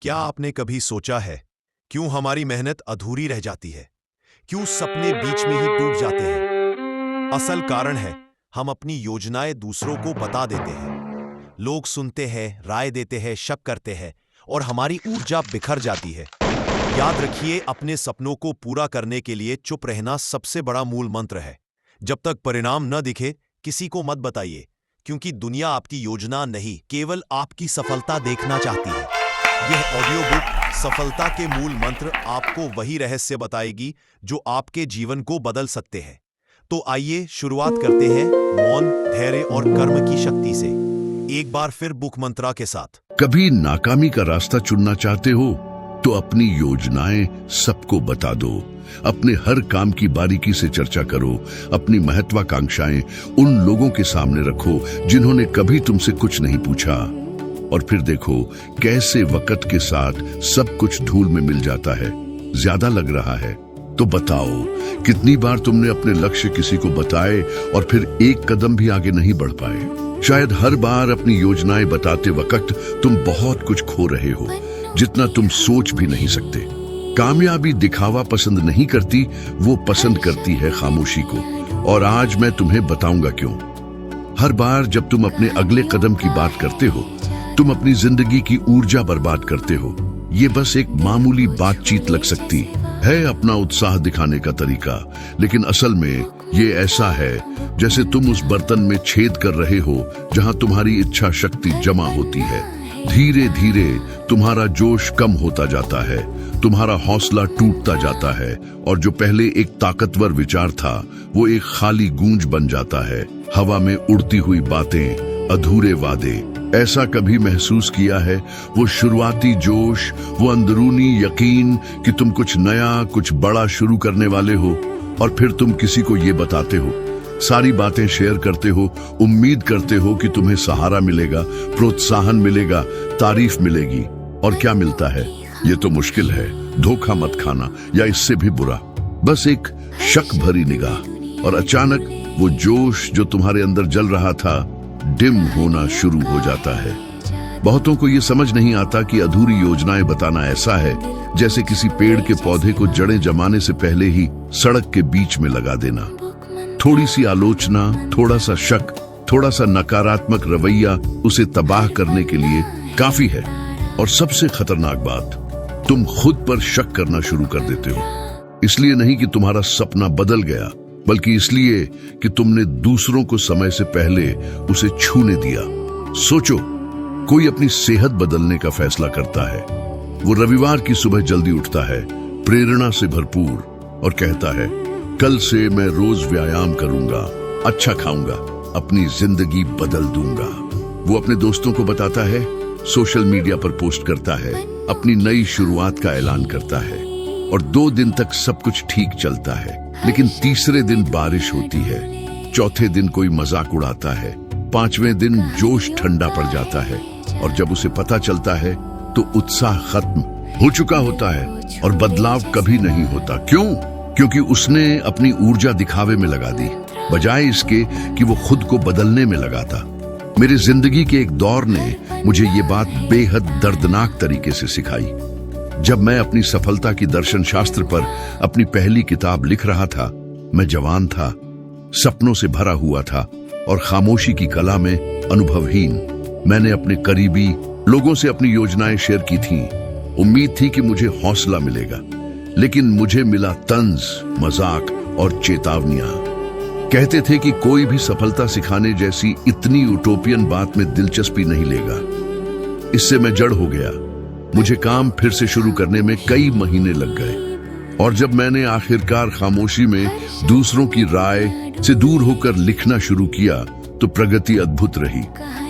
क्या आपने कभी सोचा है क्यों हमारी मेहनत अधूरी रह जाती है? क्यों सपने बीच में ही टूट जाते हैं? असल कारण है हम अपनी योजनाएं दूसरों को बता देते हैं। लोग सुनते हैं, राय देते हैं, शक करते हैं और हमारी ऊर्जा बिखर जाती है। याद रखिए, अपने सपनों को पूरा करने के लिए चुप रहना सबसे बड़ा मूल मंत्र है। जब तक परिणाम न दिखे, किसी को मत बताइए, क्योंकि दुनिया आपकी योजना नहीं, केवल आपकी सफलता देखना चाहती है। यह ऑडियो बुक सफलता के मूल मंत्र आपको वही रहस्य बताएगी जो आपके जीवन को बदल सकते हैं। तो आइए शुरुआत करते हैं मौन, धैर्य और कर्म की शक्ति से। एक बार फिर बुक मंत्रा के साथ। कभी नाकामी का रास्ता चुनना चाहते हो तो अपनी योजनाएं सबको बता दो। अपने हर काम की बारीकी से चर्चा करो। अपनी महत्वाकांक्षाएं उन लोगों के सामने रखो जिन्होंने कभी तुमसे कुछ नहीं पूछा। और फिर देखो कैसे वक्त के साथ सब कुछ धूल में मिल जाता है। ज्यादा लग रहा है तो बताओ, कितनी बार तुमने अपने लक्ष्य किसी को बताए और फिर एक कदम भी आगे नहीं बढ़ पाए? शायद हर बार अपनी योजनाएं बताते वक्त तुम बहुत कुछ खो रहे हो, जितना तुम सोच भी नहीं सकते। कामयाबी दिखावा पसंद नहीं करती, वो पसंद करती है खामोशी को। और आज मैं तुम्हें बताऊंगा क्यों। हर बार जब तुम अपने अगले कदम की बात करते हो, तुम अपनी जिंदगी की ऊर्जा बर्बाद करते हो। ये बस एक मामूली बातचीत लग सकती है, अपना उत्साह दिखाने का तरीका, लेकिन असल में ये ऐसा है जैसे तुम उस बर्तन में छेद कर रहे हो जहां तुम्हारी इच्छा शक्ति जमा होती है। धीरे धीरे तुम्हारा जोश कम होता जाता है, तुम्हारा हौसला टूटता जाता है और जो पहले एक ताकतवर विचार था वो एक खाली गूंज बन जाता है। हवा में उड़ती हुई बातें, अधूरे वादे। ऐसा कभी महसूस किया है? वो शुरुआती जोश, वो अंदरूनी यकीन कि तुम कुछ नया, कुछ बड़ा शुरू करने वाले हो, और फिर तुम किसी को ये बताते हो, सारी बातें शेयर करते हो, उम्मीद करते हो कि तुम्हें सहारा मिलेगा, प्रोत्साहन मिलेगा, तारीफ मिलेगी। और क्या मिलता है? ये तो मुश्किल है, धोखा मत खाना, या इससे भी बुरा, बस एक शक भरी निगाह। और अचानक वो जोश जो तुम्हारे अंदर जल रहा था डिम होना शुरू हो जाता है। बहुतों को ये समझ नहीं आता कि अधूरी योजनाएं बताना ऐसा है जैसे किसी पेड़ के पौधे को जड़ें जमाने से पहले ही सड़क के बीच में लगा देना। थोड़ी सी आलोचना, थोड़ा सा शक, थोड़ा सा नकारात्मक रवैया उसे तबाह करने के लिए काफी है। और सबसे खतरनाक बात, तुम खुद पर शक करना शुरू कर देते हो। इसलिए नहीं कि तुम्हारा सपना बदल गया, बल्कि इसलिए कि तुमने दूसरों को समय से पहले उसे छूने दिया। सोचो, कोई अपनी सेहत बदलने का फैसला करता है। वो रविवार की सुबह जल्दी उठता है, प्रेरणा से भरपूर, और कहता है, कल से मैं रोज व्यायाम करूंगा, अच्छा खाऊंगा, अपनी जिंदगी बदल दूंगा। वो अपने दोस्तों को बताता है, सोशल मीडिया पर पोस्ट करता है, अपनी नई शुरुआत का ऐलान करता है, और 2 दिन तक सब कुछ ठीक चलता है। लेकिन तीसरे दिन बारिश होती है, चौथे दिन कोई मजाक उड़ाता है, 5वें दिन जोश ठंडा पड़ जाता है, और जब उसे पता चलता है तो उत्साह खत्म हो चुका होता है और बदलाव कभी नहीं होता। क्यों? क्योंकि उसने अपनी ऊर्जा दिखावे में लगा दी, बजाय इसके कि वो खुद को बदलने में लगाता। मेरी जिंदगी के एक दौर ने मुझे ये बात बेहद दर्दनाक तरीके से सिखाई। जब मैं अपनी सफलता की दर्शन शास्त्र पर अपनी पहली किताब लिख रहा था, मैं जवान था, सपनों से भरा हुआ था और खामोशी की कला में अनुभवहीन। मैंने अपने करीबी लोगों से अपनी योजनाएं शेयर की थीं। उम्मीद थी कि मुझे हौसला मिलेगा, लेकिन मुझे मिला तंज, मजाक और चेतावनियां। कहते थे कि कोई भी सफलता सिखाने जैसी इतनी यूटोपियन बात में दिलचस्पी नहीं लेगा। इससे मैं जड़ हो गया। मुझे काम फिर से शुरू करने में कई महीने लग गए, और जब मैंने आखिरकार खामोशी में दूसरों की राय से दूर होकर लिखना शुरू किया तो प्रगति अद्भुत रही।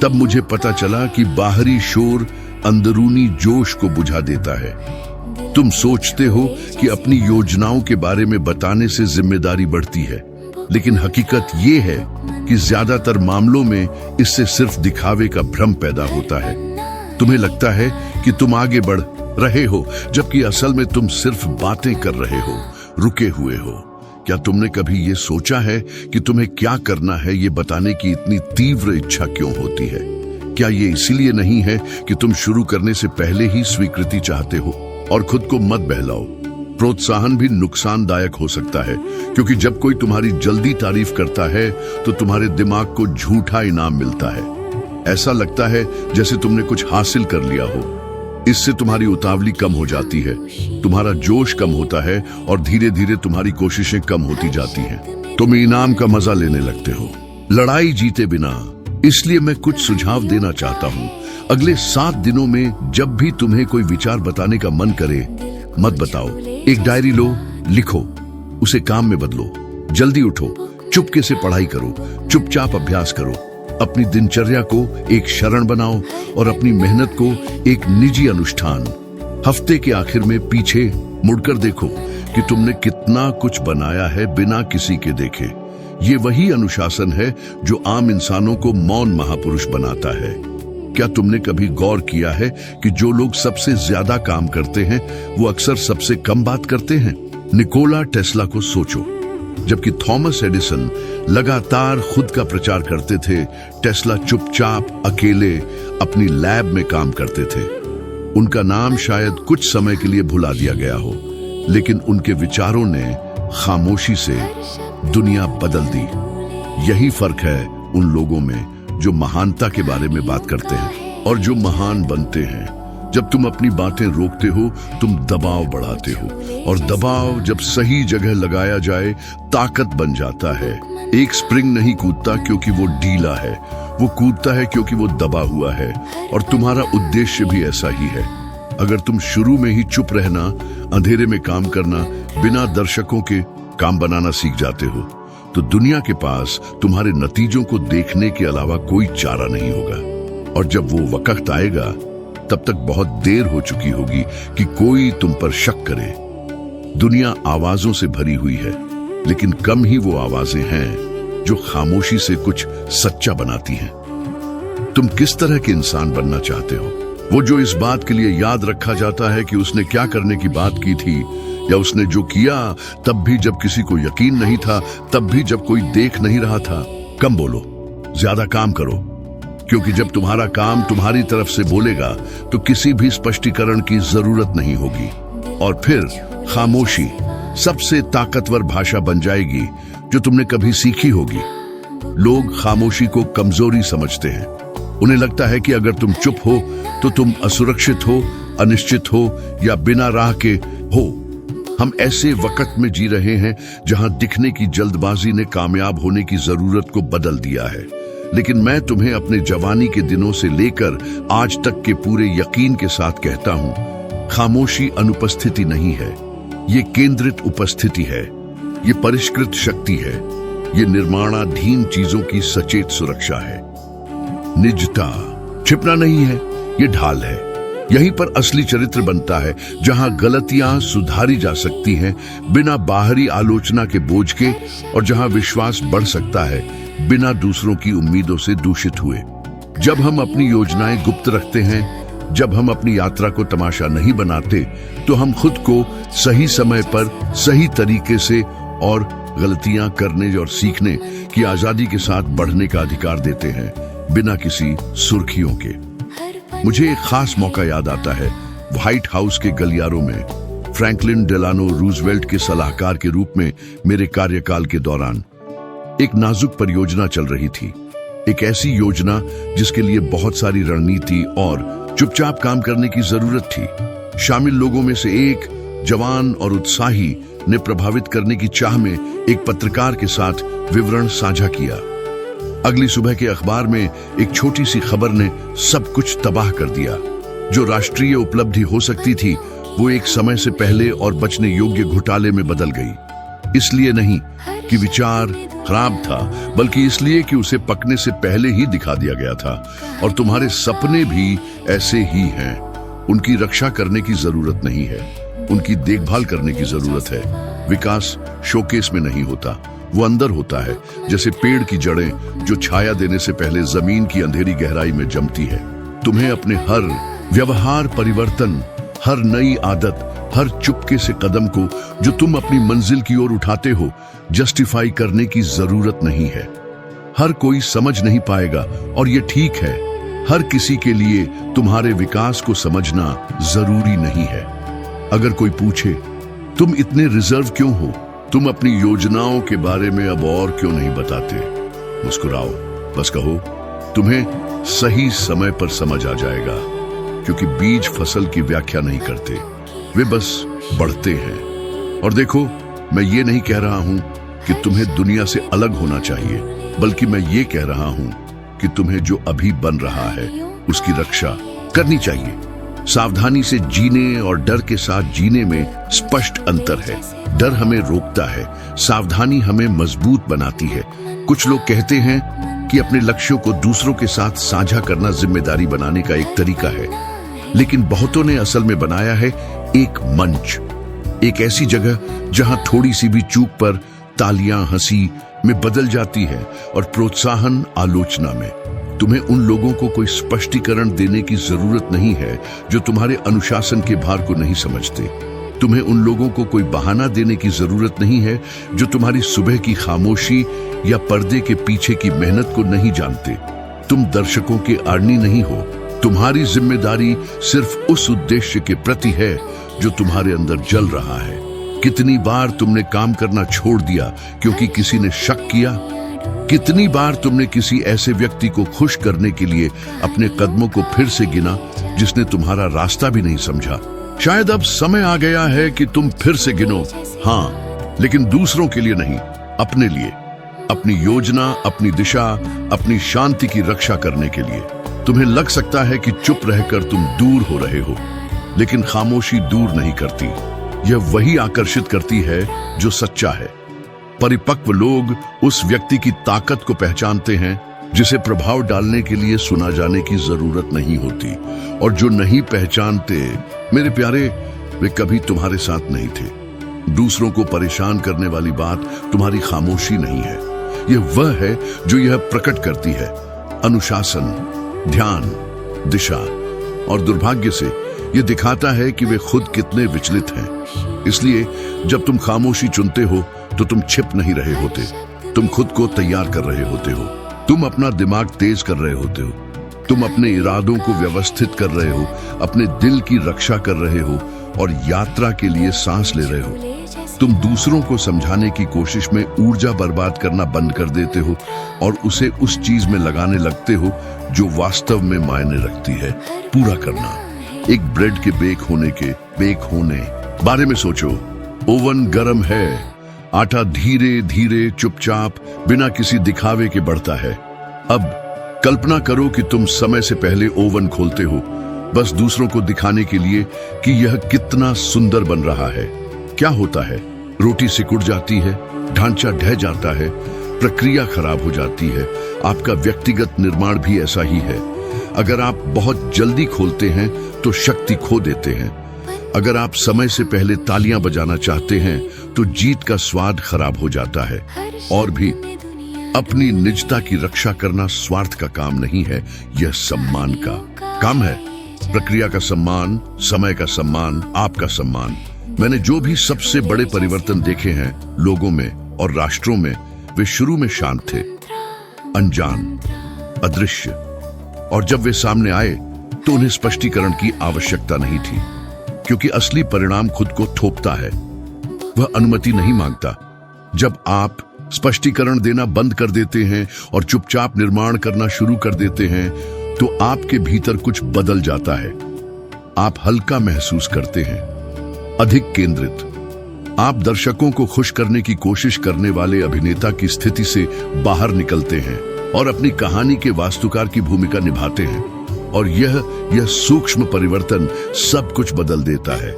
तब मुझे पता चला कि बाहरी शोर अंदरूनी जोश को बुझा देता है। तुम सोचते हो कि अपनी योजनाओं के बारे में बताने से जिम्मेदारी बढ़ती है, लेकिन हकीकत ये है कि ज्यादातर मामलों में इससे सिर्फ दिखावे का भ्रम पैदा होता है। तुम्हें लगता है कि तुम आगे बढ़ रहे हो, जबकि असल में तुम सिर्फ बातें कर रहे हो, रुके हुए हो। क्या तुमने कभी ये सोचा है कि तुम्हें क्या करना है ये बताने की इतनी तीव्र इच्छा क्यों होती है? क्या ये इसीलिए नहीं है कि तुम शुरू करने से पहले ही स्वीकृति चाहते हो? और खुद को मत बहलाओ। प्रोत्साहन भी नुकसानदायक हो सकता है, क्योंकि जब कोई तुम्हारी जल्दी तारीफ करता है तो तुम्हारे दिमाग को झूठा इनाम मिलता है। ऐसा लगता है जैसे तुमने कुछ हासिल कर लिया हो। इससे तुम्हारी उतावली कम हो जाती है, तुम्हारा जोश कम होता है और धीरे धीरे तुम्हारी कोशिशें कम होती जाती हैं। तुम इनाम का मजा लेने लगते हो, लड़ाई जीते बिना। इसलिए मैं कुछ सुझाव देना चाहता हूँ। अगले 7 दिनों में जब भी तुम्हें कोई विचार बताने का मन करे, मत बताओ। एक डायरी लो, लिखो, उसे काम में बदलो। जल्दी उठो, चुपके से पढ़ाई करो, चुपचाप अभ्यास करो। अपनी दिनचर्या को एक शरण बनाओ और अपनी मेहनत को एक निजी अनुष्ठान। हफ्ते के आखिर में पीछे मुड़कर देखो कि तुमने कितना कुछ बनाया है बिना किसी के देखे। ये वही अनुशासन है जो आम इंसानों को मौन महापुरुष बनाता है। क्या तुमने कभी गौर किया है कि जो लोग सबसे ज्यादा काम करते हैं वो अक्सर सबसे कम बात करते हैं? निकोला टेस्ला को सोचो। जबकि थॉमस एडिसन लगातार खुद का प्रचार करते थे, टेस्ला चुपचाप अकेले अपनी लैब में काम करते थे। उनका नाम शायद कुछ समय के लिए भुला दिया गया हो, लेकिन उनके विचारों ने खामोशी से दुनिया बदल दी। यही फर्क है उन लोगों में जो महानता के बारे में बात करते हैं और जो महान बनते हैं। जब तुम अपनी बातें रोकते हो, तुम दबाव बढ़ाते हो, और दबाव जब सही जगह लगाया जाए ताकत बन जाता है। एक स्प्रिंग नहीं कूदता क्योंकि वो ढीला है, वो कूदता है क्योंकि वो दबा हुआ है। और तुम्हारा उद्देश्य भी ऐसा ही है। अगर तुम शुरू में ही चुप रहना, अंधेरे में काम करना, बिना दर्शकों के काम बनाना सीख जाते हो, तो दुनिया के पास तुम्हारे नतीजों को देखने के अलावा कोई चारा नहीं होगा। और जब वो वक्त आएगा, तब तक बहुत देर हो चुकी होगी कि कोई तुम पर शक करे। दुनिया आवाजों से भरी हुई है, लेकिन कम ही वो आवाजें हैं जो खामोशी से कुछ सच्चा बनाती हैं। तुम किस तरह के इंसान बनना चाहते हो? वो जो इस बात के लिए याद रखा जाता है कि उसने क्या करने की बात की थी, या उसने जो किया तब भी जब किसी को यकीन नहीं था, तब भी जब कोई देख नहीं रहा था? कम बोलो, ज्यादा काम करो, क्योंकि जब तुम्हारा काम तुम्हारी तरफ से बोलेगा तो किसी भी स्पष्टीकरण की जरूरत नहीं होगी। और फिर खामोशी सबसे ताकतवर भाषा बन जाएगी जो तुमने कभी सीखी होगी। लोग खामोशी को कमजोरी समझते हैं। उन्हें लगता है कि अगर तुम चुप हो तो तुम असुरक्षित हो, अनिश्चित हो, या बिना राह के हो। हम ऐसे वक्त में जी रहे हैं जहां दिखने की जल्दबाजी ने कामयाब होने की जरूरत को बदल दिया है। लेकिन मैं तुम्हें अपने जवानी के दिनों से लेकर आज तक के पूरे यकीन के साथ कहता हूं, खामोशी अनुपस्थिति नहीं है, ये केंद्रित उपस्थिति है, ये परिष्कृत शक्ति है, ये निर्माणाधीन चीजों की सचेत सुरक्षा है। निजता छिपना नहीं है, ये ढाल है। यहीं पर असली चरित्र बनता है, जहां गलतियां सुधारी जा सकती हैं बिना बाहरी आलोचना के बोझ के, और जहां विश्वास बढ़ सकता है बिना दूसरों की उम्मीदों से दूषित हुए। जब हम अपनी योजनाएं गुप्त रखते हैं, जब हम अपनी यात्रा को तमाशा नहीं बनाते, तो हम खुद को सही समय पर सही तरीके से और गलतियां करने और सीखने की आजादी के साथ बढ़ने का अधिकार देते हैं, बिना किसी सुर्खियों के। मुझे एक खास मौका याद आता है। व्हाइट हाउस के गलियारों में फ्रैंकलिन डेलानो रूजवेल्ट के सलाहकार के रूप में मेरे कार्यकाल के दौरान एक नाजुक परियोजना चल रही थी। एक ऐसी योजना जिसके लिए बहुत सारी रणनीति और चुपचाप काम करने की जरूरत थी। शामिल लोगों में से एक जवान और उत्साही ने प्रभावित करने की चाह में एक पत्रकार के साथ विवरण साझा किया। अगली सुबह के अखबार में एक छोटी सी खबर ने सब कुछ तबाह कर दिया। जो राष्ट्रीय उपलब्धि हो सकती थी, वो एक समय से पहले और बचने योग्य घोटाले में बदल गई। इसलिए नहीं कि विचार खराब था, बल्कि इसलिए कि उसे पकने से पहले ही दिखा दिया गया था। और तुम्हारे सपने भी ऐसे ही हैं। उनकी रक्षा करने की जरूरत नहीं है, उनकी देखभाल करने की जरूरत है। विकास शोकेस में नहीं होता, वो अंदर होता है, जैसे पेड़ की जड़ें जो छाया देने से पहले जमीन की अंधेरी गहराई में जमती है। तुम्हें अपने हर व्यवहार परिवर्तन, हर नई आदत, हर चुपके से कदम को जो तुम अपनी मंजिल की ओर उठाते हो, जस्टिफाई करने की जरूरत नहीं है। हर कोई समझ नहीं पाएगा और ये ठीक है। हर किसी के लिए तुम्हारे विकास को समझना जरूरी नहीं है। अगर कोई पूछे तुम इतने रिजर्व क्यों हो, तुम अपनी योजनाओं के बारे में अब और क्यों नहीं बताते, मुस्कुराओ, बस कहो तुम्हें सही समय पर समझ आ जाएगा। क्योंकि बीज फसल की व्याख्या नहीं करते, वे बस बढ़ते हैं। और देखो, मैं ये नहीं कह रहा हूं कि तुम्हें दुनिया से अलग होना चाहिए, बल्कि मैं ये कह रहा हूं कि तुम्हें जो अभी बन रहा है उसकी रक्षा करनी चाहिए। सावधानी से जीने और डर के साथ जीने में स्पष्ट अंतर है। डर हमें रोकता है, सावधानी हमें मजबूत बनाती है। कुछ लोग कहते हैं कि अपने लक्ष्यों को दूसरों के साथ साझा करना जिम्मेदारी बनाने का एक तरीका है, लेकिन बहुतों ने असल में बनाया है एक मंच, एक ऐसी जगह जहां थोड़ी सी भी चूक पर तालियां हंसी में बदल जाती है और प्रोत्साहन आलोचना में। तुम्हें उन लोगों को कोई स्पष्टीकरण देने की जरूरत नहीं है जो तुम्हारे अनुशासन के भार को नहीं समझते। तुम्हें उन लोगों को कोई बहाना देने की जरूरत नहीं है जो तुम्हारी सुबह की खामोशी या पर्दे के पीछे की मेहनत को नहीं जानते। तुम दर्शकों के आड़नी नहीं हो। तुम्हारी जिम्मेदारी सिर्फ उस उद्देश्य के प्रति है जो तुम्हारे अंदर जल रहा है। कितनी बार तुमने काम करना छोड़ दिया क्योंकि किसी ने शक किया? कितनी बार तुमने किसी ऐसे व्यक्ति को खुश करने के लिए अपने कदमों को फिर से गिना जिसने तुम्हारा रास्ता भी नहीं समझा? शायद अब समय आ गया है कि तुम फिर से गिनो, हाँ, लेकिन दूसरों के लिए नहीं, अपने लिए, अपनी योजना, अपनी दिशा, अपनी शांति की रक्षा करने के लिए। तुम्हें लग सकता है कि चुप रहकर तुम दूर हो रहे हो, लेकिन खामोशी दूर नहीं करती, यह वही आकर्षित करती है जो सच्चा है। परिपक्व लोग उस व्यक्ति की ताकत को पहचानते हैं जिसे प्रभाव डालने के लिए सुना जाने की जरूरत नहीं होती, और जो नहीं पहचानते, मेरे प्यारे, वे कभी तुम्हारे साथ नहीं थे। दूसरों को परेशान करने वाली बात तुम्हारी खामोशी नहीं है, यह वह है जो यह प्रकट करती है। अनुशासन, ध्यान, दिशा, और दुर्भाग्य से यह दिखाता है कि वे खुद कितने विचलित हैं। इसलिए जब तुम खामोशी चुनते हो तो तुम छिप नहीं रहे होते, तुम खुद को तैयार कर रहे होते हो, तुम अपना दिमाग तेज कर रहे होते हो, तुम अपने इरादों को व्यवस्थित कर रहे हो, अपने दिल की रक्षा कर रहे हो और यात्रा के लिए सांस ले रहे हो। तुम दूसरों को समझाने की कोशिश में ऊर्जा बर्बाद करना बंद कर देते हो और उसे उस चीज में लगाने लगते हो जो वास्तव में मायने रखती है, पूरा करना। एक ब्रेड के बेक होने बारे में सोचो। ओवन गर्म है, आटा धीरे धीरे चुपचाप बिना किसी दिखावे के बढ़ता है। अब कल्पना करो कि तुम समय से पहले ओवन खोलते हो, बस दूसरों को दिखाने के लिए कि यह कितना सुंदर बन रहा है। क्या होता है? रोटी सिकुड़ जाती है, ढांचा ढह जाता है, प्रक्रिया खराब हो जाती है। आपका व्यक्तिगत निर्माण भी ऐसा ही है। अगर आप बहुत जल्दी खोलते हैं तो शक्ति खो देते हैं। अगर आप समय से पहले तालियां बजाना चाहते हैं तो जीत का स्वाद खराब हो जाता है। और भी, अपनी निजता की रक्षा करना स्वार्थ का काम नहीं है, यह सम्मान का काम है। प्रक्रिया का सम्मान, समय का सम्मान, आपका सम्मान। मैंने जो भी सबसे बड़े परिवर्तन देखे हैं लोगों में और राष्ट्रों में, वे शुरू में शांत थे, अनजान, अदृश्य, और जब वे सामने आए तो उन्हें स्पष्टीकरण की आवश्यकता नहीं थी, क्योंकि असली परिणाम खुद को थोपता है, वह अनुमति नहीं मांगता। जब आप स्पष्टीकरण देना बंद कर देते हैं और चुपचाप निर्माण करना शुरू कर देते हैं तो आपके भीतर कुछ बदल जाता है। आप हल्का महसूस करते हैं, अधिक केंद्रित। आप दर्शकों को खुश करने की कोशिश करने वाले अभिनेता की स्थिति से बाहर निकलते हैं और अपनी कहानी के वास्तुकार की भूमिका निभाते हैं। और यह सूक्ष्म परिवर्तन सब कुछ बदल देता है।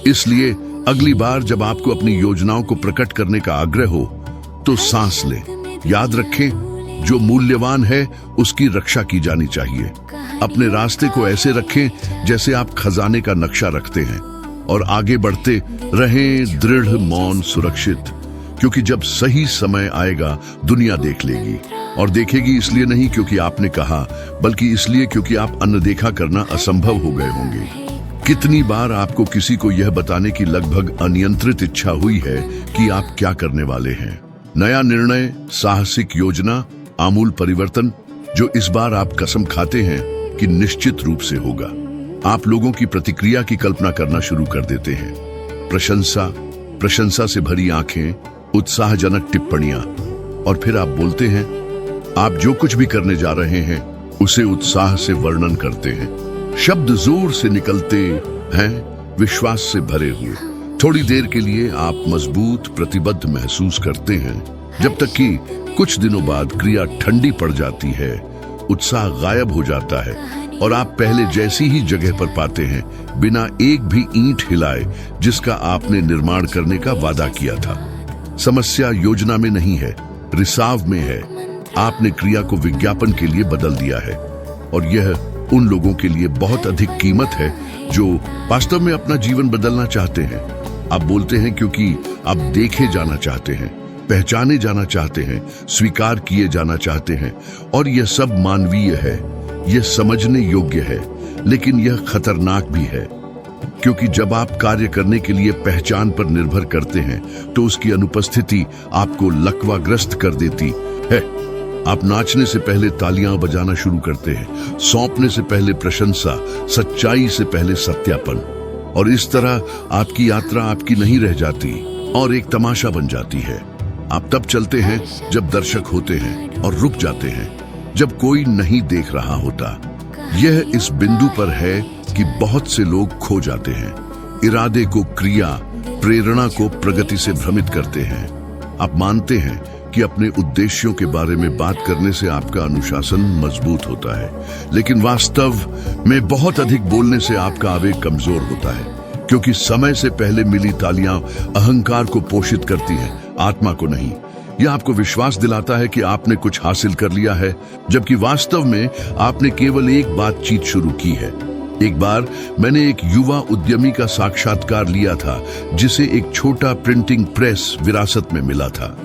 इसलिए अगली बार जब आपको अपनी योजनाओं को प्रकट करने का आग्रह हो तो सांस लें। याद रखें, जो मूल्यवान है उसकी रक्षा की जानी चाहिए। अपने रास्ते को ऐसे रखें जैसे आप खजाने का नक्शा रखते हैं और आगे बढ़ते रहें, दृढ़, मौन, सुरक्षित। क्योंकि जब सही समय आएगा दुनिया देख लेगी, और देखेगी इसलिए नहीं क्योंकि आपने कहा, बल्कि इसलिए क्योंकि आप अनदेखा करना असंभव हो गए होंगे। कितनी बार आपको किसी को यह बताने की लगभग अनियंत्रित इच्छा हुई है कि आप क्या करने वाले हैं? नया निर्णय, साहसिक योजना, आमूल परिवर्तन। जो इस बार आप कसम खाते हैं कि निश्चित रूप से होगा। आप लोगों की प्रतिक्रिया की कल्पना करना शुरू कर देते हैं। प्रशंसा से भरी आंखें, उत्साहजनक टिप्पणियां, और फिर आप बोलते हैं। आप जो कुछ भी करने जा रहे हैं उसे उत्साह से वर्णन करते हैं। शब्द जोर से निकलते हैं, विश्वास से भरे हुए। थोड़ी देर के लिए आप मजबूत, प्रतिबद्ध महसूस करते हैं, जब तक कि कुछ दिनों बाद क्रिया ठंडी पड़ जाती है, उत्साह गायब हो जाता है और आप पहले जैसी ही जगह पर पाते हैं, बिना एक भी ईंट हिलाए जिसका आपने निर्माण करने का वादा किया था। समस्या योजना में नहीं है, रिसाव में है। आपने क्रिया को विज्ञापन के लिए बदल दिया है, और यह उन लोगों के लिए बहुत अधिक कीमत है जो वास्तव में अपना जीवन बदलना चाहते हैं। आप बोलते हैं क्योंकि आप देखे जाना चाहते हैं, पहचाने जाना चाहते हैं, स्वीकार किए जाना चाहते हैं, और यह सब मानवीय है, यह समझने योग्य है, लेकिन यह खतरनाक भी है, क्योंकि जब आप कार्य करने के लिए पहचान पर निर्भर करते हैं तो उसकी अनुपस्थिति आपको लकवाग्रस्त कर देती है। आप नाचने से पहले तालियां बजाना शुरू करते हैं, सौंपने से पहले प्रशंसा, सच्चाई से पहले सत्यापन, और इस तरह आपकी यात्रा आपकी नहीं रह जाती और एक तमाशा बन जाती है। आप तब चलते हैं जब दर्शक होते हैं और रुक जाते हैं जब कोई नहीं देख रहा होता। यह इस बिंदु पर है कि बहुत से लोग खो जाते हैं, इरादे को क्रिया, प्रेरणा को प्रगति से भ्रमित करते हैं। आप मानते हैं कि अपने उद्देश्यों के बारे में बात करने से आपका अनुशासन मजबूत होता है, लेकिन वास्तव में बहुत अधिक बोलने से आपका आवेग कमजोर होता है, क्योंकि समय से पहले मिली तालियां अहंकार को पोषित करती हैं, आत्मा को नहीं। यह आपको विश्वास दिलाता है कि आपने कुछ हासिल कर लिया है, जबकि वास्तव में आपने केवल एक बातचीत शुरू की है। एक बार मैंने एक युवा उद्यमी का साक्षात्कार लिया था जिसे एक छोटा प्रिंटिंग प्रेस विरासत में मिला था।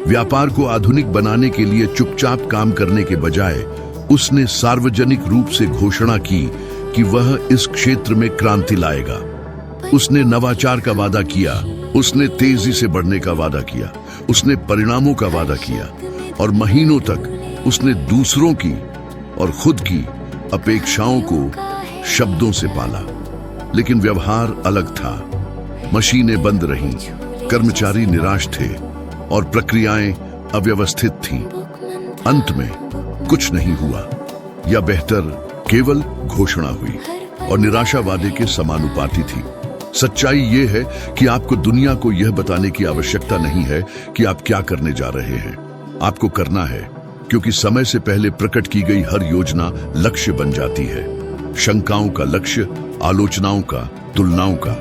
व्यापार को आधुनिक बनाने के लिए चुपचाप काम करने के बजाय उसने सार्वजनिक रूप से घोषणा की कि वह इस क्षेत्र में क्रांति लाएगा। उसने नवाचार का वादा किया, उसने तेजी से बढ़ने का वादा किया, उसने परिणामों का वादा किया, और महीनों तक उसने दूसरों की और खुद की अपेक्षाओं को शब्दों से पाला। लेकिन व्यवहार अलग था। मशीनें बंद रहीं, कर्मचारी निराश थे और प्रक्रियाएं अव्यवस्थित थीं। अंत में कुछ नहीं हुआ, या बेहतर केवल घोषणा हुई, और निराशा वादे के समानुपाती थी। सच्चाई यह है कि आपको दुनिया को यह बताने की आवश्यकता नहीं है कि आप क्या करने जा रहे हैं। आपको करना है, क्योंकि समय से पहले प्रकट की गई हर योजना लक्ष्य बन जाती है। शंकाओं का लक्ष्य, आलोचनाओं का, तुलनाओं का,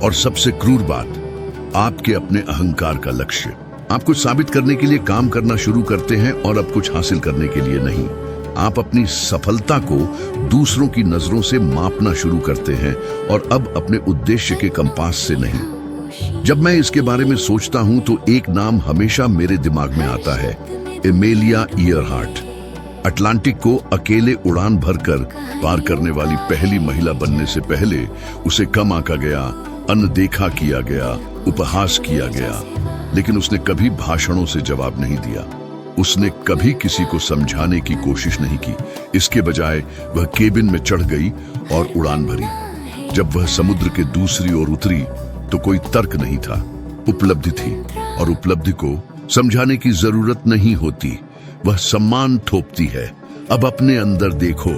और सबसे क्रूर बात, आपके अपने अहंकार का लक्ष्य। आप कुछ साबित करने के लिए काम करना शुरू करते हैं और अब कुछ हासिल करने के लिए नहीं। आप अपनी सफलता को दूसरों की नजरों से मापना शुरू करते हैं और अब अपने उद्देश्य के कंपास से नहीं। जब मैं इसके बारे में सोचता हूं तो एक नाम हमेशा मेरे दिमाग में आता है, एमेलिया ईयरहार्ट। अटलांटिक को अकेले उड़ान भरकर पार करने वाली पहली महिला बनने से पहले उसे कम आंका गया, अनदेखा किया गया, उपहास किया गया, लेकिन उसने कभी भाषणों से जवाब नहीं दिया। उसने कभी किसी को समझाने की कोशिश नहीं की। इसके बजाय वह केबिन में चढ़ गई और उड़ान भरी। जब वह समुद्र के दूसरी ओर उतरी तो कोई तर्क नहीं था, उपलब्धि थी, और उपलब्धि को समझाने की जरूरत नहीं होती, वह सम्मान थोपती है। अब अपने अंदर देखो,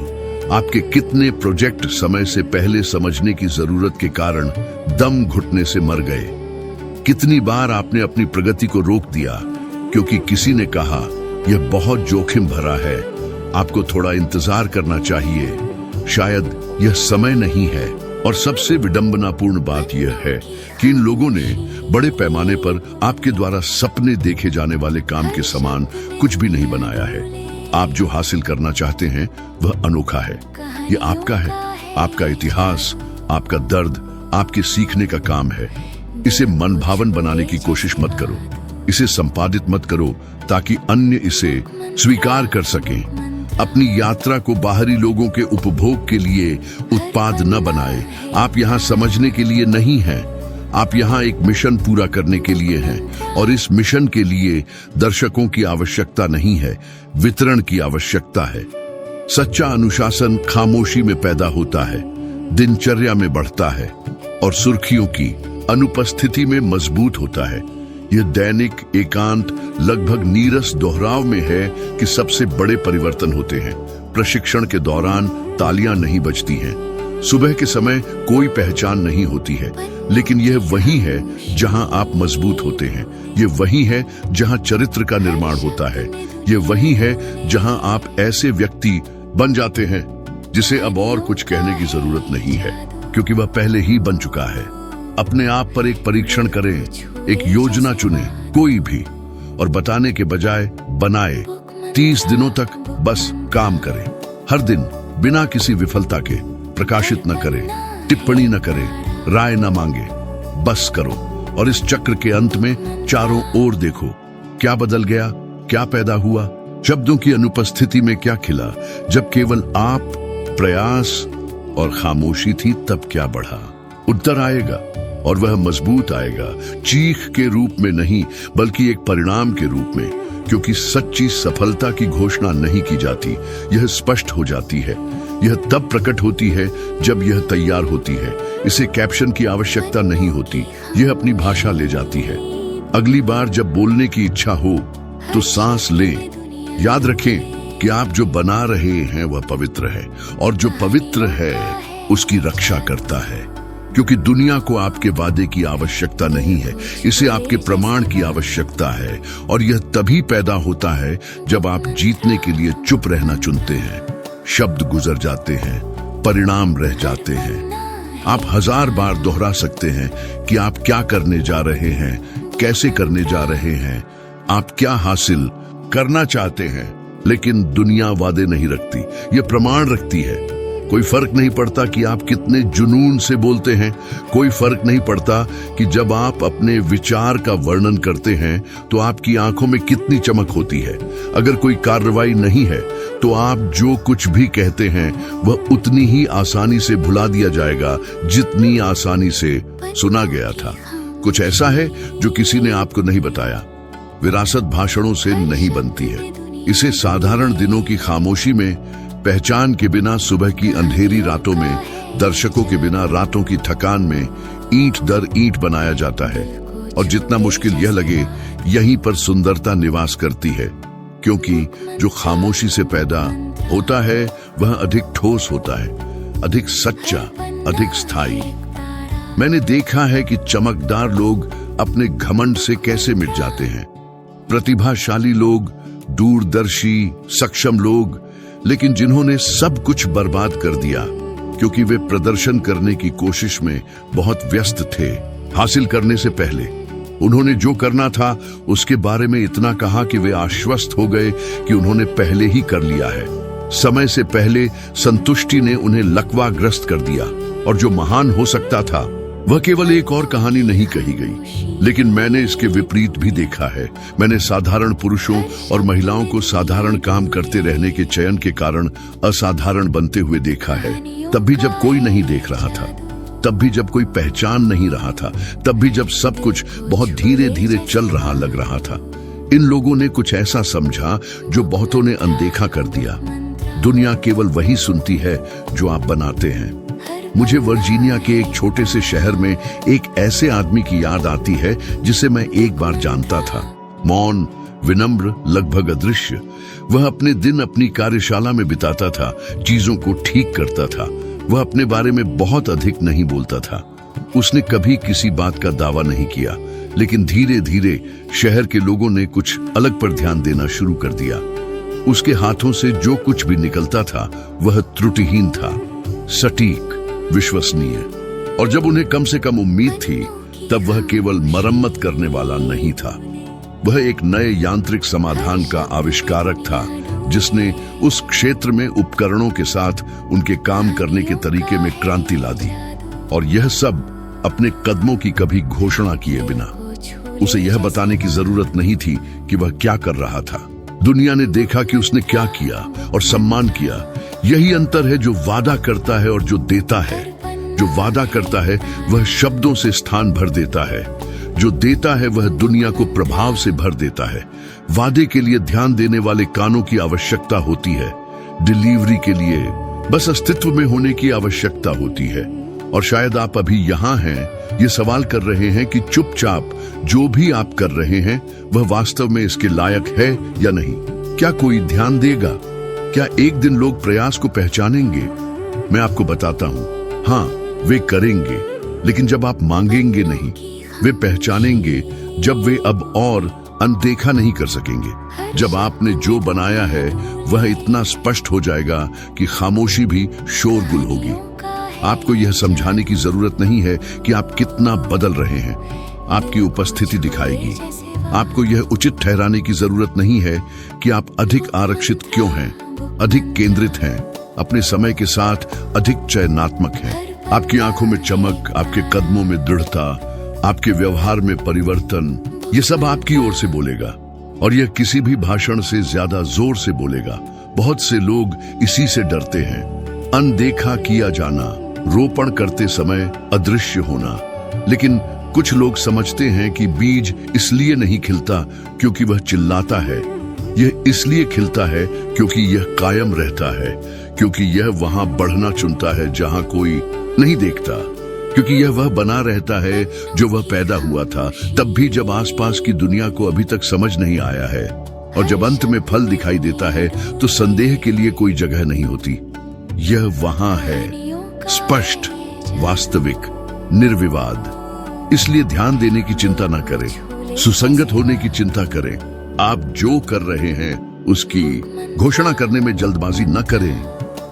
आपके कितने प्रोजेक्ट समय से पहले समझने की जरूरत के कारण दम घुटने से मर गए। कितनी बार आपने अपनी प्रगति को रोक दिया क्योंकि किसी ने कहा यह बहुत जोखिम भरा है, आपको थोड़ा इंतजार करना चाहिए, शायद यह समय नहीं है। और सबसे विडंबनापूर्ण बात यह है कि इन लोगों ने बड़े पैमाने पर आपके द्वारा सपने देखे जाने वाले काम के समान कुछ भी नहीं बनाया है। आप जो हासिल करना चाहते हैं वह अनोखा है। यह आपका है, आपका इतिहास, आपका दर्द, आपके सीखने का काम है। इसे मनभावन बनाने की कोशिश मत करो, इसे संपादित मत करो ताकि अन्य इसे स्वीकार कर सकें। अपनी यात्रा को बाहरी लोगों के उपभोग के लिए उत्पाद न बनाए। आप यहाँ समझने के लिए नहीं हैं, आप यहाँ एक मिशन पूरा करने के लिए हैं, और इस मिशन के लिए दर्शकों की आवश्यकता नहीं है, वितरण की आवश्यकता है। सच्चा अनुशासन खामोशी में पैदा होता है, दिनचर्या में बढ़ता है और सुर्खियों की अनुपस्थिति में मजबूत होता है। यह दैनिक एकांत लगभग नीरस दोहराव में है कि सबसे बड़े परिवर्तन होते हैं। प्रशिक्षण के दौरान तालियां नहीं बजती हैं, सुबह के समय कोई पहचान नहीं होती है, लेकिन यह वही है जहां आप मजबूत होते हैं। यह वही है जहां चरित्र का निर्माण होता है। यह वही है जहां आप ऐसे व्यक्ति बन जाते हैं जिसे अब और कुछ कहने की जरूरत नहीं है, क्योंकि वह पहले ही बन चुका है। अपने आप पर एक परीक्षण करें, एक योजना चुनें, कोई भी, और बताने के बजाय बनाए। 30 दिनों तक बस काम करें। हर दिन बिना किसी विफलता के प्रकाशित न करें, टिप्पणी न करें, राय न मांगे, बस करो। और इस चक्र के अंत में चारों ओर देखो, क्या बदल गया, क्या पैदा हुआ, शब्दों की अनुपस्थिति में क्या खिला। जब केवल आप, प्रयास और खामोशी थी, तब क्या बढ़ा। उत्तर आएगा और वह मजबूत आएगा, चीख के रूप में नहीं बल्कि एक परिणाम के रूप में, क्योंकि सच्ची सफलता की घोषणा नहीं की जाती, यह स्पष्ट हो जाती है। यह तब प्रकट होती है जब यह तैयार होती है। इसे कैप्शन की आवश्यकता नहीं होती, यह अपनी भाषा ले जाती है। अगली बार जब बोलने की इच्छा हो तो सांस लें। याद रखें कि आप जो बना रहे हैं वह पवित्र है, और जो पवित्र है उसकी रक्षा करता है, क्योंकि दुनिया को आपके वादे की आवश्यकता नहीं है, इसे आपके प्रमाण की आवश्यकता है। और यह तभी पैदा होता है जब आप जीतने के लिए चुप रहना चुनते हैं। शब्द गुजर जाते हैं, परिणाम रह जाते हैं। आप 1000 बार दोहरा सकते हैं कि आप क्या करने जा रहे हैं, कैसे करने जा रहे हैं, आप क्या हासिल करना चाहते हैं, लेकिन दुनिया वादे नहीं रखती, यह प्रमाण रखती है। कोई फर्क नहीं पड़ता कि आप कितने जुनून से बोलते हैं, कोई फर्क नहीं पड़ता कि जब आप अपने विचार का वर्णन करते हैं तो आपकी आंखों में कितनी चमक होती है। अगर कोई कार्रवाई नहीं है तो आप जो कुछ भी कहते हैं वह उतनी ही आसानी से भुला दिया जाएगा जितनी आसानी से सुना गया था। कुछ ऐसा है जो किसी ने आपको नहीं बताया। विरासत भाषणों से नहीं बनती है, इसे साधारण दिनों की खामोशी में, पहचान के बिना सुबह की अंधेरी रातों में, दर्शकों के बिना रातों की थकान में, ईंट दर ईंट बनाया जाता है। और जितना मुश्किल यह लगे, यहीं पर सुंदरता निवास करती है, क्योंकि जो खामोशी से पैदा होता है वह अधिक ठोस होता है, अधिक सच्चा, अधिक स्थायी। मैंने देखा है कि चमकदार लोग अपने घमंड से कैसे मिट जाते हैं, प्रतिभाशाली लोग, दूरदर्शी, सक्षम लोग, लेकिन जिन्होंने सब कुछ बर्बाद कर दिया क्योंकि वे प्रदर्शन करने की कोशिश में बहुत व्यस्त थे। हासिल करने से पहले उन्होंने जो करना था उसके बारे में इतना कहा कि वे आश्वस्त हो गए कि उन्होंने पहले ही कर लिया है। समय से पहले संतुष्टि ने उन्हें लकवाग्रस्त कर दिया, और जो महान हो सकता था वह केवल एक और कहानी नहीं कही गई। लेकिन मैंने इसके विपरीत भी देखा है। मैंने साधारण पुरुषों और महिलाओं को साधारण काम करते रहने के चयन के कारण असाधारण बनते हुए देखा है। तब भी जब कोई नहीं देख रहा था, तब भी जब कोई पहचान नहीं रहा था, तब भी जब सब कुछ बहुत धीरे धीरे चल रहा लग रहा था। इन लोगों ने कुछ ऐसा समझा जो बहुतों ने अनदेखा कर दिया। दुनिया केवल वही सुनती है जो आप बनाते हैं। मुझे वर्जीनिया के एक छोटे से शहर में एक ऐसे आदमी की याद आती है जिसे मैं एक बार जानता था। मौन, विनम्र, लगभग अदृश्य। वह अपने दिन अपनी कार्यशाला में बिताता था, चीजों को ठीक करता था। वह अपने बारे में बहुत अधिक नहीं बोलता था। उसने कभी किसी बात का दावा नहीं किया, लेकिन धीरे धीरे शहर के लोगों ने कुछ अलग पर ध्यान देना शुरू कर दिया। उसके हाथों से जो कुछ भी निकलता था वह त्रुटिहीन था, सटीक, विश्वसनीय। और जब उन्हें कम से कम उम्मीद थी, तब वह केवल मरम्मत करने वाला नहीं था, वह एक नए यांत्रिक समाधान का आविष्कारक था, जिसने उस क्षेत्र में उपकरणों के साथ उनके काम करने के तरीके में क्रांति ला दी। और यह सब अपने कदमों की कभी घोषणा किए बिना। उसे यह बताने की जरूरत नहीं थी कि वह क्या कर रहा था। दुनिया ने देखा कि उसने क्या किया और सम्मान किया। यही अंतर है जो वादा करता है और जो देता है। जो वादा करता है वह शब्दों से स्थान भर देता है, जो देता है वह दुनिया को प्रभाव से भर देता है। वादे के लिए ध्यान देने वाले कानों की आवश्यकता होती है, डिलीवरी के लिए बस अस्तित्व में होने की आवश्यकता होती है। और शायद आप अभी यहाँ हैं, ये सवाल कर रहे हैं कि चुपचाप जो भी आप कर रहे हैं वह वास्तव में इसके लायक है या नहीं। क्या कोई ध्यान देगा? क्या एक दिन लोग प्रयास को पहचानेंगे? मैं आपको बताता हूँ, हाँ, वे करेंगे, लेकिन जब आप मांगेंगे नहीं। वे पहचानेंगे जब वे अब और अनदेखा नहीं कर सकेंगे। जब आपने जो बनाया है वह इतना स्पष्ट हो जाएगा कि खामोशी भी शोरगुल होगी। आपको यह समझाने की जरूरत नहीं है कि आप कितना बदल रहे हैं, आपकी उपस्थिति दिखाएगी। आपको यह उचित ठहराने की जरूरत नहीं है कि आप अधिक आरक्षित क्यों हैं, अधिक केंद्रित हैं, अपने समय के साथ अधिक चयनात्मक हैं। आपकी आंखों में चमक, आपके कदमों में दृढ़ता, आपके व्यवहार में परिवर्तन, ये सब आपकी ओर से बोलेगा और यह किसी भी भाषण से ज्यादा जोर से बोलेगा। बहुत से लोग इसी से डरते हैं, अनदेखा किया जाना, रोपण करते समय अदृश्य होना। लेकिन कुछ लोग समझते हैं कि बीज इसलिए नहीं खिलता क्योंकि वह चिल्लाता है, यह इसलिए खिलता है क्योंकि यह कायम रहता है, क्योंकि यह वहां बढ़ना चुनता है जहां कोई नहीं देखता, क्योंकि यह वह बना रहता है जो वह पैदा हुआ था, तब भी जब आसपास की दुनिया को अभी तक समझ नहीं आया है। और जब अंत में फल दिखाई देता है तो संदेह के लिए कोई जगह नहीं होती। यह वहां है, स्पष्ट, वास्तविक, निर्विवाद। इसलिए ध्यान देने की चिंता न करें, सुसंगत होने की चिंता करें। आप जो कर रहे हैं उसकी घोषणा करने में जल्दबाजी न करें,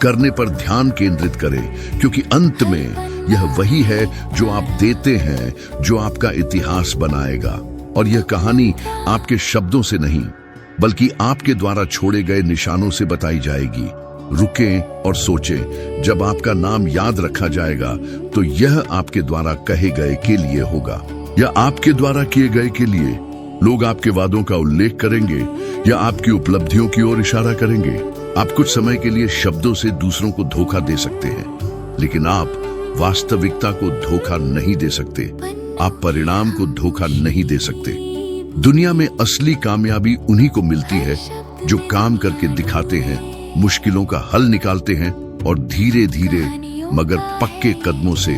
करने पर ध्यान केंद्रित करें, क्योंकि अंत में यह वही है जो आप देते हैं जो आपका इतिहास बनाएगा। और यह कहानी आपके शब्दों से नहीं बल्कि आपके द्वारा छोड़े गए निशानों से बताई जाएगी। रुकें और सोचें, जब आपका नाम याद रखा जाएगा तो यह आपके द्वारा कहे गए के लिए होगा या आपके द्वारा किए गए के लिए। लोग आपके वादों का उल्लेख करेंगे या आपकी उपलब्धियों की ओर इशारा करेंगे। आप कुछ समय के लिए शब्दों से दूसरों को धोखा दे सकते हैं, लेकिन आप वास्तविकता को धोखा नहीं दे सकते। आप परिणाम को धोखा नहीं दे सकते। दुनिया में असली कामयाबी उन्हीं को मिलती है जो काम करके दिखाते हैं, मुश्किलों का हल निकालते हैं और धीरे धीरे मगर पक्के कदमों से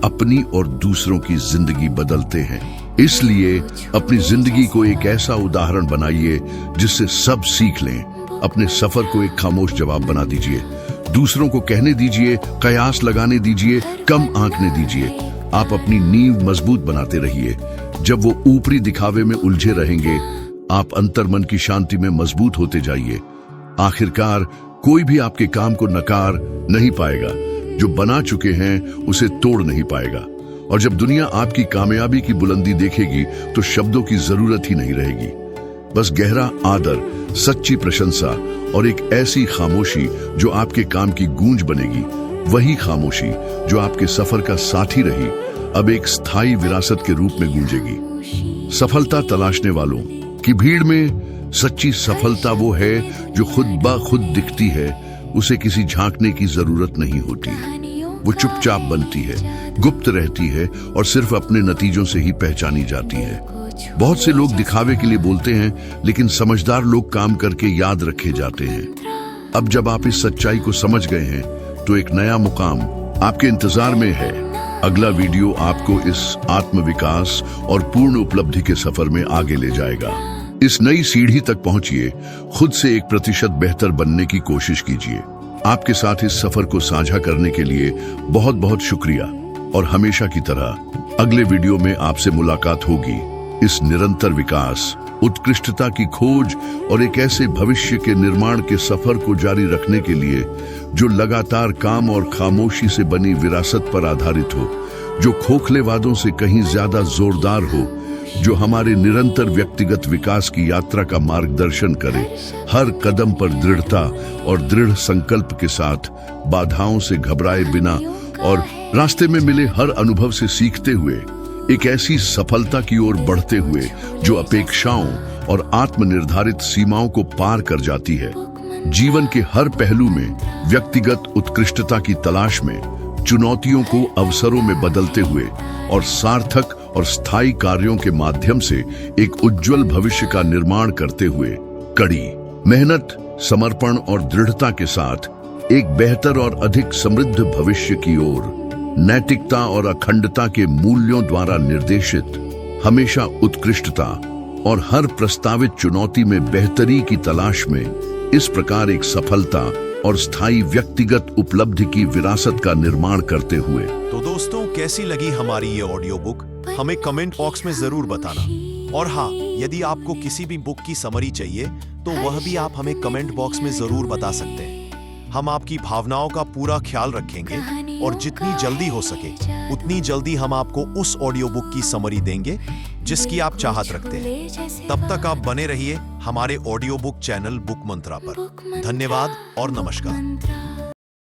अपनी और दूसरों की जिंदगी बदलते हैं। इसलिए अपनी जिंदगी को एक ऐसा उदाहरण बनाइए जिससे सब सीख लें। अपने सफर को एक खामोश जवाब बना दीजिए। दूसरों को कहने दीजिए, कयास लगाने दीजिए, कम आंकने दीजिए। आप अपनी नींव मजबूत बनाते रहिए। जब वो ऊपरी दिखावे में उलझे रहेंगे, आप अंतर्मन की शांति में मजबूत होते जाइए। आखिरकार कोई भी आपके काम को नकार नहीं पाएगा, जो बना चुके हैं उसे तोड़ नहीं पाएगा। और जब दुनिया आपकी कामयाबी की बुलंदी देखेगी तो शब्दों की जरूरत ही नहीं रहेगी। बस गहरा आदर, सच्ची प्रशंसा और एक ऐसी खामोशी जो आपके काम की गूंज बनेगी। वही खामोशी जो आपके सफर का साथी रही, अब एक स्थायी विरासत के रूप में गूंजेगी। सफलता तलाशने वालों की भीड़ में सच्ची सफलता वो है जो खुद ब खुद दिखती है। उसे किसी झांकने की जरूरत नहीं होती। वो चुपचाप बनती है, गुप्त रहती है और सिर्फ अपने नतीजों से ही पहचानी जाती है। बहुत से लोग दिखावे के लिए बोलते हैं, लेकिन समझदार लोग काम करके याद रखे जाते हैं। अब जब आप इस सच्चाई को समझ गए हैं तो एक नया मुकाम आपके इंतजार में है। अगला वीडियो आपको इस आत्मविकास और पूर्ण उपलब्धि के सफर में आगे ले जाएगा। इस नई सीढ़ी तक पहुंचिए, खुद से 1% बेहतर बनने की कोशिश कीजिए। आपके साथ इस सफर को साझा करने के लिए बहुत बहुत शुक्रिया। और हमेशा की तरह अगले वीडियो में आपसे मुलाकात होगी। इस निरंतर विकास, उत्कृष्टता की खोज और एक ऐसे भविष्य के निर्माण के सफर को जारी रखने के लिए जो लगातार काम और खामोशी से बनी विरासत पर आधारित हो, जो खोखले वादों से कहीं ज्यादा जोरदार हो, जो हमारे निरंतर व्यक्तिगत विकास की यात्रा का मार्गदर्शन करे। हर कदम पर दृढ़ता और दृढ़ संकल्प के साथ, बाधाओं से घबराए बिना और रास्ते में मिले हर अनुभव से सीखते हुए एक ऐसी सफलता की ओर बढ़ते हुए जो अपेक्षाओं और आत्मनिर्धारित सीमाओं को पार कर जाती है। जीवन के हर पहलू में व्यक्तिगत उत्कृष्टता की तलाश में, चुनौतियों को अवसरों में बदलते हुए और सार्थक और स्थायी कार्यों के माध्यम से एक उज्जवल भविष्य का निर्माण करते हुए। कड़ी मेहनत, समर्पण और दृढ़ता के साथ एक बेहतर और अधिक समृद्ध भविष्य की ओर नैतिकता और अखंडता के मूल्यों द्वारा निर्देशित, हमेशा उत्कृष्टता और हर प्रस्तावित चुनौती में बेहतरी की तलाश में इस प्रकार एक सफलता और स्थायी व्यक्तिगत उपलब्धि की विरासत का निर्माण करते हुए। तो दोस्तों, कैसी लगी हमारी ये ऑडियो बुक हमें कमेंट बॉक्स में जरूर बताना। और हाँ, यदि आपको किसी भी बुक की समरी चाहिए तो वह भी आप हमें कमेंट बॉक्स में जरूर बता सकते हैं। हम आपकी भावनाओं का पूरा ख्याल रखेंगे और जितनी जल्दी हो सके उतनी जल्दी हम आपको उस ऑडियो बुक की समरी देंगे जिसकी आप चाहत रखते हैं। तब तक आप बने रहिए हमारे ऑडियो बुक चैनल बुक मंत्रा पर। धन्यवाद और नमस्कार।